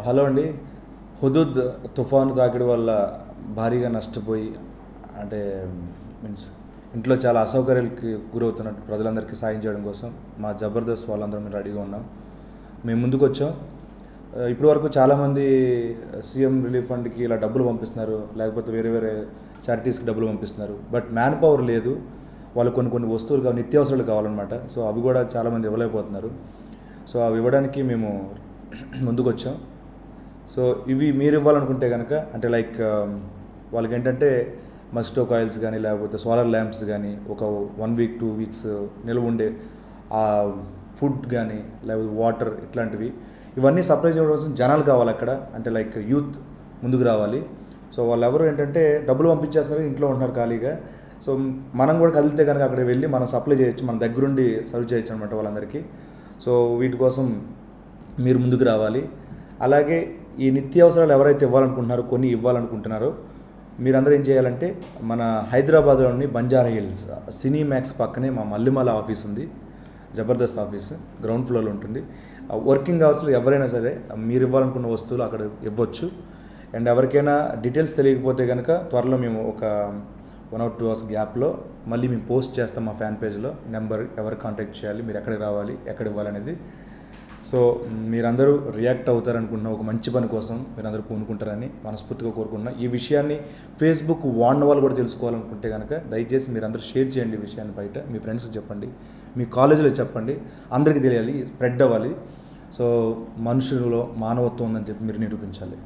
Hello అండి. Hudhud తుఫాను తాకిడి వల్ల భారీగా నష్టపోయి అంటే మీన్స్ ఇంట్లో చాలా అసౌకర్యాలకి గురవుతున్నట్టు ప్రజలందరికీ సాయం చేయడం కోసం మా జబర్దస్త్ వాళ్ళందరం మేము రెడీగా ఉన్నాం. మేము ముందుకు వచ్చాం. ఇప్పటి వరకు చాలామంది సీఎం రిలీఫ్ ఫండ్కి ఇలా డబ్బులు పంపిస్తున్నారు, లేకపోతే వేరే వేరే చారిటీస్కి డబ్బులు పంపిస్తున్నారు. బట్ మ్యాన్ పవర్ లేదు. వాళ్ళు కొన్ని వస్తువులు నిత్యావసరాలు కావాలన్నమాట. సో అవి కూడా చాలామంది ఇవ్వలేకపోతున్నారు. సో అవి ఇవ్వడానికి మేము ముందుకు వచ్చాం. సో ఇవి మీరు ఇవ్వాలనుకుంటే కనుక అంటే లైక్ వాళ్ళకి ఏంటంటే మస్కిటో కాయిల్స్ కానీ లేకపోతే సోలార్ ల్యాంప్స్ కానీ ఒక 1 వీక్ 2 వీక్స్ నిల్వ ఉండే ఫుడ్ కానీ లేకపోతే వాటర్ ఇట్లాంటివి ఇవన్నీ సప్లై చేయడం కోసం జనాలు కావాలి అక్కడ. అంటే లైక్ యూత్ ముందుకు రావాలి. సో వాళ్ళు ఎవరు ఏంటంటే డబ్బులు పంపించేస్తున్నారు, ఇంట్లో ఉంటున్నారు ఖాళీగా. సో మనం కూడా కదిలితే కనుక అక్కడ వెళ్ళి మనం సప్లై చేయొచ్చు, మన దగ్గరుండి సర్వ్ చేయొచ్చు అనమాట వాళ్ళందరికీ. సో వీటి కోసం మీరు ముందుకు రావాలి. అలాగే ఈ నిత్యావసరాలు ఎవరైతే ఇవ్వాలనుకుంటున్నారో మీరందరూ ఏం చేయాలంటే మన హైదరాబాద్లోని బంజారా హిల్స్ సినీ మ్యాక్స్ పక్కనే మా మల్లిమల ఆఫీస్ ఉంది. జబర్దస్త్ ఆఫీస్ గ్రౌండ్ ఫ్లోర్లో ఉంటుంది. వర్కింగ్ అవర్స్లో ఎవరైనా సరే మీరు ఇవ్వాలనుకున్న వస్తువులు అక్కడ ఇవ్వచ్చు. అండ్ ఎవరికైనా డీటెయిల్స్ తెలియకపోతే కనుక త్వరలో మేము ఒక 1 or 2 hours గ్యాప్లో మళ్ళీ మేము పోస్ట్ చేస్తాం మా ఫ్యాన్ పేజ్లో. నెంబర్ ఎవరు కాంటాక్ట్ చేయాలి, మీరు ఎక్కడికి రావాలి, ఎక్కడ ఇవ్వాలనేది. సో మీరందరూ రియాక్ట్ అవుతారనుకుంటున్న ఒక మంచి పని కోసం మీరందరూ పూనుకుంటారని మనస్ఫూర్తిగా కోరుకుంటున్నా. ఈ విషయాన్ని ఫేస్బుక్ వాడిన వాళ్ళు కూడా తెలుసుకోవాలనుకుంటే కనుక దయచేసి మీరందరూ షేర్ చేయండి. ఈ విషయాన్ని బయట మీ ఫ్రెండ్స్కి చెప్పండి, మీ కాలేజీలో చెప్పండి, అందరికీ తెలియాలి, స్ప్రెడ్ అవ్వాలి. సో మనుషులలో మానవత్వం ఉందని చెప్పి మీరు నిరూపించాలి.